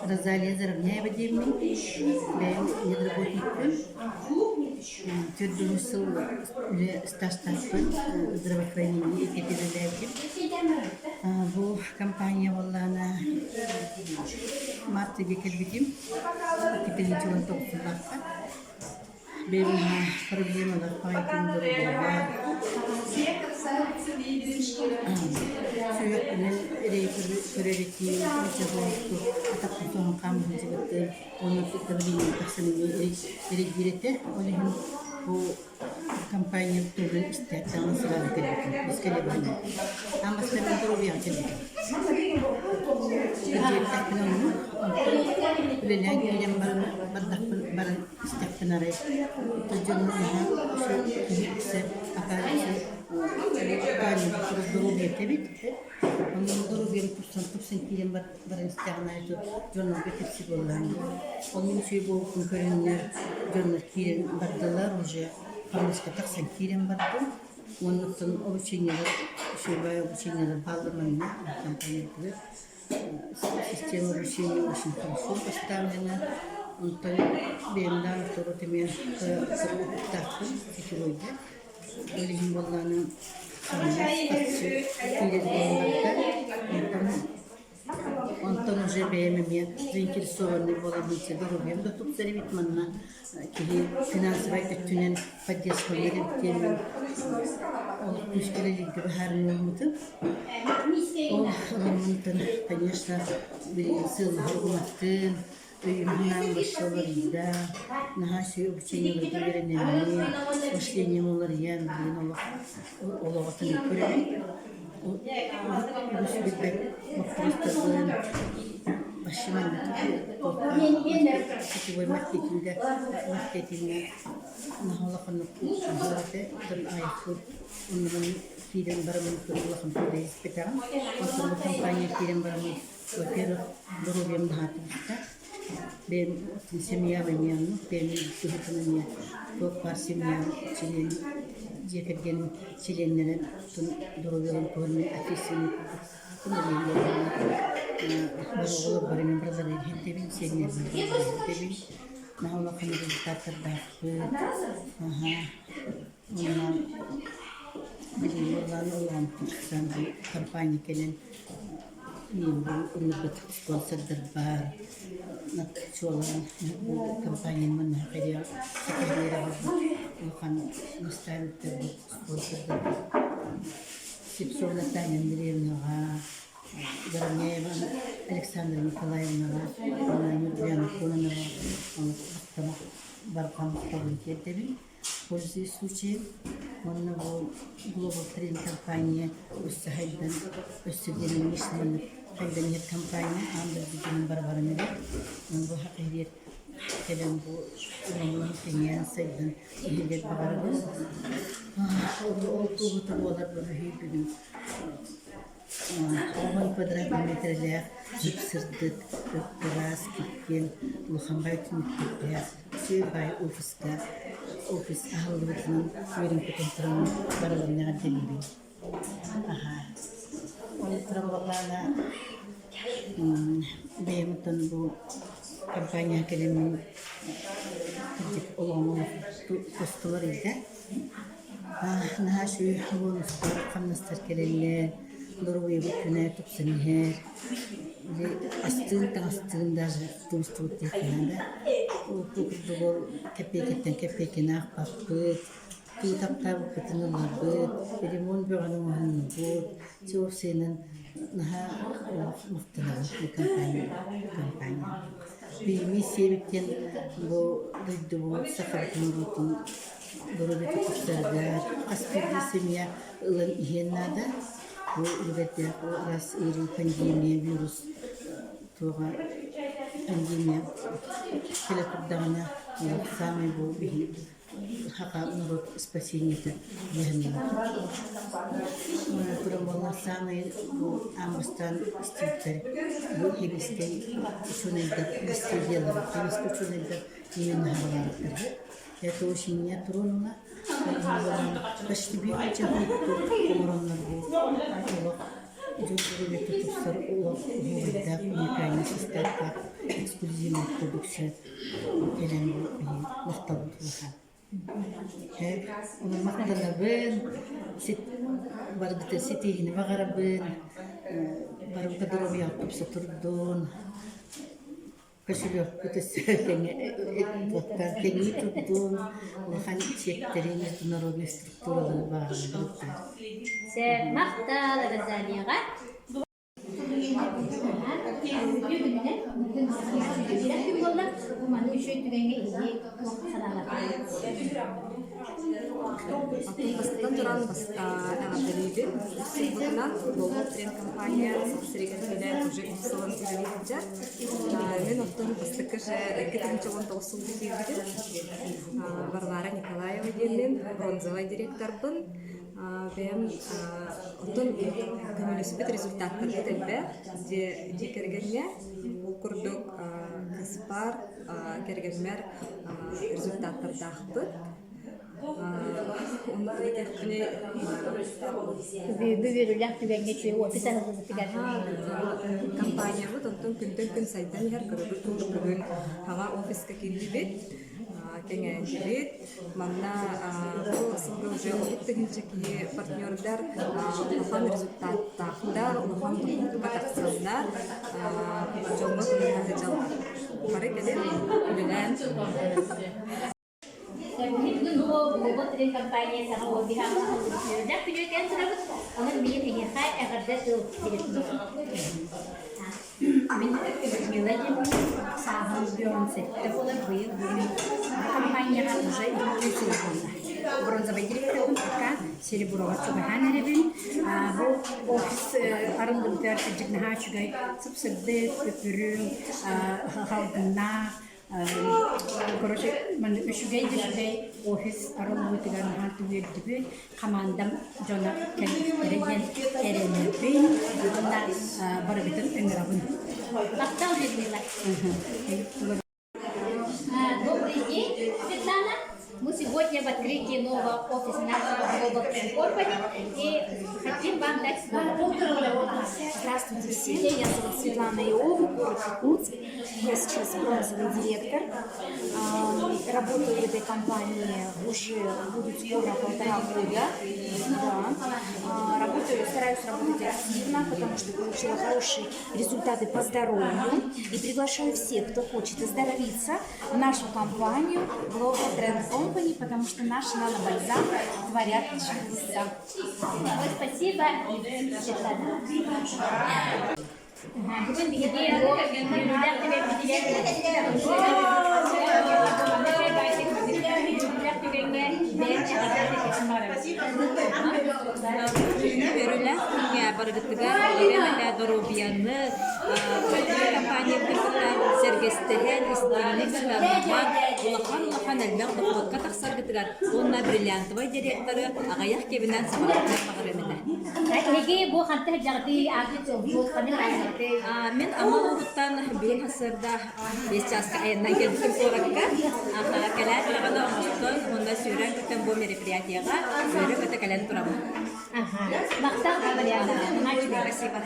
Розалия Заровняева девник, медработником, твердую стаж здравоохранения Екатеринбурге. Bu kampanya vallahi Mart'ta geçirdim. 2019'da. Benim проблемалар пайтындыры бар. Сүйөкпенен көреректи жабылықты атақты соңын қамын жігітті оны проблемын тақсынын ерек олығын бұл компания тұрын істәттіғын сұрады керекті. Бізкеле бәні. Амбастарын тұру биян керекті. Кіржеттәкпін оның үлелән келген барын істәкпін арай. Тұжының ұға үші ақарысы здоровье тебит. Он здоровье тупсан килен барын істәғын айту жонын бетепсі болған. Оның үші бұл күнкөрінлер жонын килен бардылар уже. Памяска таксан килен барды. Онықтың обучениялар, үшебай обучениялар балдырмайна компания. Система обучения очень хорошо поставлена. Он бемдан второтымен тақтым сетевойда. Олегин болғаны спасибо Онтон уже бемемен заинтересованный боламын здоровьем да туп заревит манна кили финансовый төтүнен поддержка берилген ол күшкелеликти бахарын олмутун ол олмутун конечно сын хурматтын үйүмнан башаларда нахашы ученияларды беренемин мышлением олар ян билин олоғатын көрөбүн Üstüde mutlulukların başımanı siteway marketingde nahalaqan nuqsuzate dan ayaqu unun kiren baraman kurulaqan kuday speta untuk kampanye kiren baraman wakir dorobiyam dhahatista ben semia benian ben tuhutannya to parsimia chilin Jeketgen çilenlerin tüm duruyorlar konuyu afisini kullanıyorlar. Baroğlu barının buraları hentebin seninle hentebin. Nahola kanırın tatırdakı. Ondan biliyorlar olan tutsan bir kampanya gelen Ünlü sponsorlar var. Çoğulan bu kampanyanın menakırıyor. Sekerlere bakın. Bukan müstahildir bu sponsorlar. Sipsovla Tanya Andreevnaga, Zarovnyeva Alexandra Nikolaevnaga, ona Yuliana Kononova, onu barkam tebrik edelim. Пользуясь случаем, он его Global Train компания Уссахайдан, Уссудин Мишлен, когда нет компании, а он будет барбарами, он был хакирит, когда он был финансы, и идет барбарами. Он тоже было барбарами. Он квадратный метр для гипсердык, раз, кипкен, лухамбайтын кипкен, все бай офиска. Ofis ahlıbıtının verim kutunturanın baralarına delili. Onun travmalarla beğenmeden bu kampanya kelimenin olanı postularıydı. Naha şu bonuslar, kamnastar kelimeler, doğruyu bütüne topsanıher, astığında dostluk yakınında. Untuk kepeketan akpakut, kitap ketenanabut, jadi mon beranu hanbut, jauh senan naha muhtalah di kampanye. Bimi sebetkan bu sakar penurutun Дорогие кустардар, аспирды семья ылан иеннада, bu ülkede раз iri pandemiya virüs tuğa pandemiya kelekudağına samay bu bir haka narod спасениета яхнила. Kuramalla samay bu Amristan istibdar bu hebisten uçunayda istediyalar, hebiste uçunayda yemen havalardır. Это очень нетрудно. Почти бегать умронlar bu. Жолдору tutuşlar uğurda unikayna sistemler ekskluzivna produksiya gelen bu maqtalı tuğha. Onu maqtalabın, bargıta sitihini mağarabın, bargıta dorobi yapıp saturdun. Кошелек это кенги туттун лахан чектерин международный структуралар багып. Се мактал газалияга. Бастан туран әгәбелебен сыйбытынан доллар трен компания сырыгатыдан уже салон ирелиджа. Мен оттан бастыкы 2019 билгиден Варвара Николаева денен бронзовый директорбын. Бем оттан көмөлөспөт результаттар кетелбе де кергенне курдук Каспар кергенмер результаттар дахпы. Компания вот он күндөн сайдан һәр көрүп бүгүн һава офиска килдибит. Кеңен дибит. Манна бу сылгы уже оттыгынчаки партнёрдар хан результаттар, хан катаксандар, жомго кылган бары келе билен. Бүгүн бу трен компаниясы ага бихам да күнөкөн турабыз. Анын мен эгерха агырда тыл келет. Мен мелодия сагын бёрнсетте болар быйыл бүгүн компанияга уже индустрия болду. Бронзовый директор пока Сереброва Чубаханеревин бу офис арындымтар жигнаха чугай сыпсырды көпүрүн халдына короче мен үшүгей офис аралыгытыган хатувердиби командам жона келген эренепин анда барабытын эңрабын. Мактал Людмила. Добрый день, Светлана. Мы сегодня в открытии нового офиса нашего Global Trend Company и хотим вам дать слово. Здравствуйте все, я зовут Светлана Иова, город Иркутск. Я сейчас бронзовый директор. Работаю в этой компании уже будет скоро 1,5 года. Да. Стараюсь работать активно, потому что получила хорошие результаты по здоровью. И приглашаю всех, кто хочет оздоровиться, в нашу компанию Global Trend Company, потому что наши нанобальзам творят чудеса. Спасибо, Светлана. Бүгін бізге бриллиантовый директоры агаяк кебинен сабактар багырымына. бу ханты жагды агы жол Мен амал угуттан бүгүн хасырда 5 часка айынан келдим коракка. Калат лагада омстон онда сүйрен көтөн бу мероприятияга сүйрен көтө калан турам. Мактал кабылянда. Спасибо.